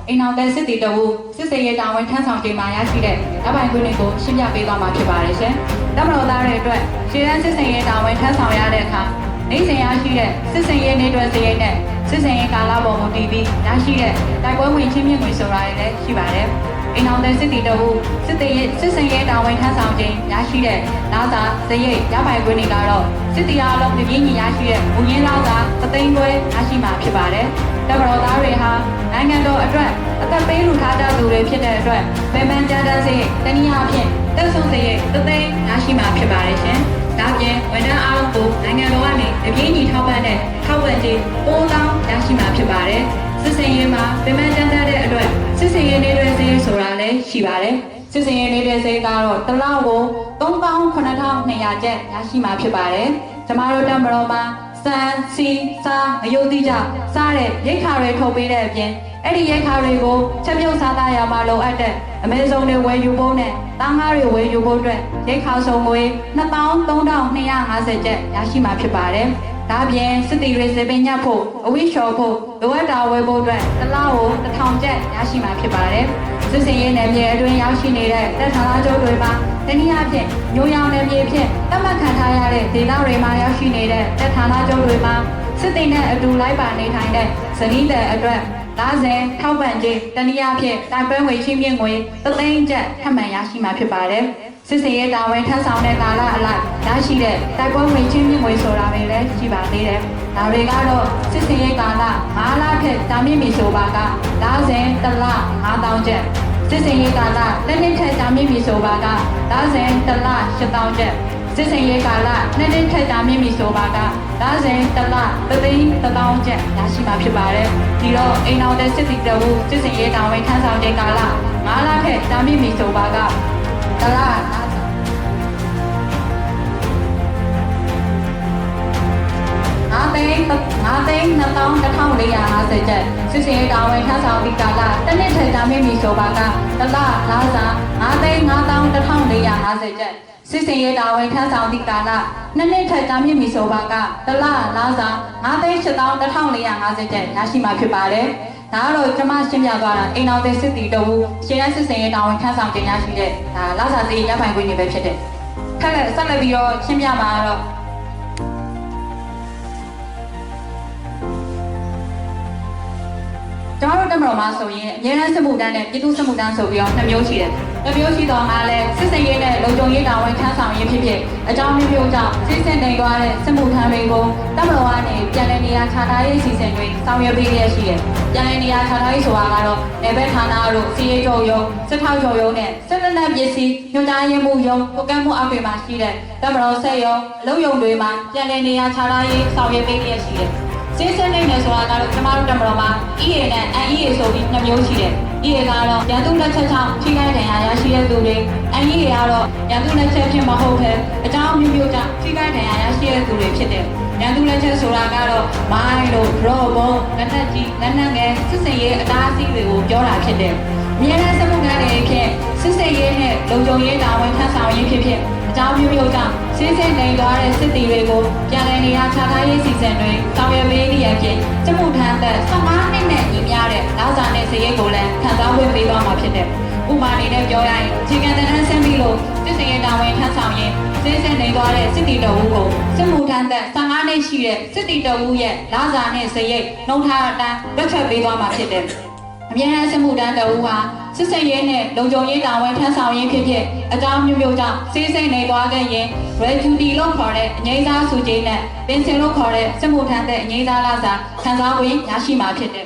အိမ်အောင်တဲ့စစ်တီတဝူစစ်စေးရဲတာဝန်ထမ်းဆောင်ချိန်မှာရရှိတဲ့ရပိုင်ခွင့်တွေကိုရှင်းပြပေးသွားမှာဖြစ်ပါတယ်ရှင်။တပ်မတော်သားတွေအတွက်ရှေ့တန်းစစ်စေးရဲတာဝန်ထမ်းဆောင်ရတဲ့အခါနိုင်စဉ်ရရှိတဲ့စစ်စေးရဲနေတွဲစရိတ်နဲ့စစ်စေးရဲကာလပေါ်မူတည်ပြီးရရှိတဲ့တိုက်ပွဲဝင်ချင်းမြင့်ငွေဆိုတာတွေလည်းရှိပါတယ်။အိမ်အောင်တဲ့စစ်တီတဝူစစ်စေးရဲတာဝန်ထမ်းဆောင်ချိန်ရရှိတဲ့လာစာစရိတ်ရပိုင်ခွင့်တွေကတော့စစ်တီအားလုံးပြည်ညီရရှိတဲ့မူရင်းလာစာ3သိန်းခွဲရရှိမှာဖြစ်ပါတယ်။တပ်မတော်သားတွေဟာနိုင်ငံတော်အတွက်အသက်ပေးလူထားကြသူတွေဖြစ်တဲ့အတွက်ဗေမန်ကြမ်းတမ်းစေတနည်းအားဖြင့်တက်ဆုံစေ3သိန်းရရှိမှာဖြစ်ပါတယ်ရှင်။ဒါပြင်ဝန်ထမ်းအားလုံးကိုနိုင်ငံတော်ကနေအပြည့်အညီထောက်ပံ့တဲ့ထောက်ပံ့ကြေး9000ရရှိမှာဖြစ်ပါတယ်။စစ်စင်ရေးမှာဗေမန်ကြမ်းတမ်းတဲ့အတွက်စစ်စင်ရေးနေတဲ့စေးဆိုတာလည်းရှိပါတယ်။စစ်စင်ရေးနေတဲ့စေးကတော့တစ်လကို39200ကျပ်ရရှိမှာဖြစ်ပါတယ်။ကျမတို့တပ်မတော်မှာစံစီစာအယုတ်တိကြစားတဲ့ရိတ်ခါတွေထုတ်ပေးတဲ့အပြင်အဲ့ဒီရိတ်ခါတွေကိုချက်ပြုတ်စားသားရမှာလိုအပ်တဲ့အမေဇုံတွေဝယ်ယူဖို့နဲ့တားငါးတွေဝယ်ယူဖို့အတွက်ရိတ်ခါစုံငွေ23,250ကျပ်ရရှိမှာဖြစ်ပါတယ်။ဒါပြင်စစ်တီတွေစေပင်ညက်ဖို့အဝိရှော်ဖို့လိုအပ်တာဝယ်ဖို့အတွက်တစ်လကို1000ကျပ်ရရှိမှာဖြစ်ပါတယ်။စစ်စင်ရေးနယ်မြေအတွင်းရောက်ရှိနေတဲ့တပ်ဌာနချုပ်တွေမှာတနည်းအားဖြင့်ညိုရောင်နယ်မြေဖြင့်တတ်မှတ်ခံထားရတဲ့ဒေသတွေမှာရောက်ရှိနေတဲ့တပ်ဌာနချုပ်တွေမှာစစ်တီနဲ့အတူလိုက်ပါနေထိုင်တဲ့ဇနီးတဲ့အတွက်လာစဉ်ထောက်ပံ့ကြေးတနည်းအားဖြင့်တိုင်ပွဲငွေချင်းမြင့်ငွေ3သိန်းကျပ်ထပ်မံရရှိမှာဖြစ်ပါတယ်။စစ်စင်ရေးတာဝန်ထမ်းဆောင်တဲ့ကာလအလိုက်ရရှိတဲ့တိုင်ပွဲငွေချင်းမြင့်ငွေဆိုတာတွေလည်းရှိပါသေးတယ်။ဒါတွေကတော့စစ်စင်ရေးကာလ9လခန့်တာမြင့်မီဆိုပါကလာစဉ်တစ်လ9000ကျပ်စစ်စင်ရေးကာလလက်နှစ်ထက်တာမြင့်မီဆိုပါကလာစဉ်တစ်လ8000ကျပ်စစ်စင်ရေးကာလနှစ်နှစ်ထက်တာမြင့်မီဆိုပါကလာစဉ်တစ်လ3,000ကျပ်ရရှိမှာဖြစ်ပါတယ်။ဒီတော့အိမ်အောင်တဲ့စစ်တီတဝူစစ်စင်ရေးတာဝန်ထမ်းဆောင်တဲ့ကာလ9လခန့်တာမြင့်မီဆိုပါကတစ်လ5,2,150ကျပ်စစ်စင်ရေးတာဝန်ထမ်းဆောင်ပြီးကာလတစ်နှစ်ထက်တာမြင့်မီဆိုပါကတစ်လလာစာ5,5,1,450ကျပ်စစ်စင်ရေးတာဝန်ထမ်းဆောင်သည့်ကာလနှစ်နှစ်ထက်တာမြင့်မီဆိုပါကတစ်လလာစာ5,8,1,450ကျပ်ရရှိမှာဖြစ်ပါတယ်။ဒါကတော့ကျွန်မရှင်းပြသွားတာအိမ်အောင်တဲ့စစ်တီတဝူရှင်းရစစ်စင်ရေးတာဝန်ထမ်းဆောင်ခြင်းရရှိတဲ့ဒါလာစာစီရပိုင်ခွင့်တွေပဲဖြစ်တဲ့။ထပ်လက်ဆက်လက်ပြီးတော့ရှင်းပြမှာတော့ကျွန်တော်တို့တက်မတော်မှာဆိုရင်အများအားစစ်မှုတန်းနဲ့ပြည်သူ့စစ်မှုတန်းဆိုပြီးတော့2မျိုးရှိတယ်။တစ်မျိုးရှိတော့မှလည်းစစ်စင်ရေးနဲ့လုံခြုံရေးတာဝန်ထမ်းဆောင်ရေးဖြစ်ဖြစ်အကြောင်းမျိုးမျိုးကြောင့်စစ်စင်နေသွားတဲ့စစ်မှုထမ်းတွေကိုတက်မတော်ကနေပြန်လည်နေရာချထားရေးအစီအစဉ်တွေဆောင်ရွက်ပေးရရှိတယ်။ပြန်လည်နေရာချထားရေးဆိုတာကတော့နယ်ဘက်ဌာနတို့စီရေးချုပ်ရုံးစစ်ထောက်ချုပ်ရုံးနဲ့စစ်လက်နက်ပစ္စည်းညွှန်ကြားရေးမှုရုံးပုတ်ကမ်းမှုအောက်တွေမှာရှိတဲ့တက်မတော်ဆက်ရုံးအလုပ်ရုံတွေမှာပြန်လည်နေရာချထားရေးဆောင်ရွက်ပေးရရှိတယ်။စစ်စင်နေတယ်ဆိုတာကတော့ကျမတို့တက်မတော်မှာ EA နဲ့ NEA ဆိုပြီး2မျိုးရှိတယ်။ EA ကတော့ရန်သူလက်ချက်ကြောင့်ထိခိုက်ဒဏ်ရာရရှိတဲ့သူတွေ NEA ကတော့ရန်သူလက်ချက်ဖြစ်မဟုတ်ဘဲအကြောင်းမျိုးမျိုးကြောင့်ထိခိုက်ဒဏ်ရာရရှိတဲ့သူတွေဖြစ်တယ်။ရန်သူလက်ချက်ဆိုတာကတော့မိုင်းတို့ရော့ဘုံလက်နက်ကြီးလက်နက်ငယ်စစ်စင်ရေးအတားအဆီးတွေကိုပြောတာဖြစ်တယ်။မြေနဲ့စစ်မှုထမ်းတွေဖြင့်စစ်စင်ရေးနဲ့လုံခြုံရေးတာဝန်ထမ်းဆောင်ရေးဖြစ်ဖြစ်အကြောင်းမျိုးမျိုးကြောင့်စစ်စင်နေသွားတဲ့စစ်တီတွေကိုပြန်လည်နေရာချထားရေးစီစဉ်တွေဆောင်ရွက်ပေးရဖြင့်စစ်မှုထမ်းသက်15နှစ်နဲ့ညီမျှတဲ့လောက်စာနဲ့စရိတ်ကိုလည်းခံစားခွင့်ပေးသွားမှာဖြစ်တယ်။ဥပမာအနေနဲ့ပြောရရင်ခြေခံတန်းဆင်းပြီးလို့စစ်စင်ရေးတာဝန်ထမ်းဆောင်ရင်စစ်စင်နေသွားတဲ့စစ်တီတဝူကိုစစ်မှုထမ်းသက်15နှစ်ရှိတဲ့စစ်တီတဝူရဲ့လောက်စာနဲ့စရိတ်နှုတ်ထားအတိုင်းတွက်ချက်ပေးသွားမှာဖြစ်တယ်။အမြဲတမ်းစစ်မှုထမ်းတဝူဟာစစ်စင်ရေးနဲ့လုံခြုံရေးတာဝန်ထမ်းဆောင်ရေးဖြစ်ဖြစ်အကြောင်းမျိုးမျိုးကြောင့်စစ်စင်နေသွားခဲ့ရင် gratuity လို့ခေါ်တဲ့အငြိမ်းစားစုကြေးနဲ့ပင်စင်လို့ခေါ်တဲ့စစ်မှုထမ်းတဲ့အငြိမ်းစားလစာခံစား권ရရှိမှာဖြစ်တယ်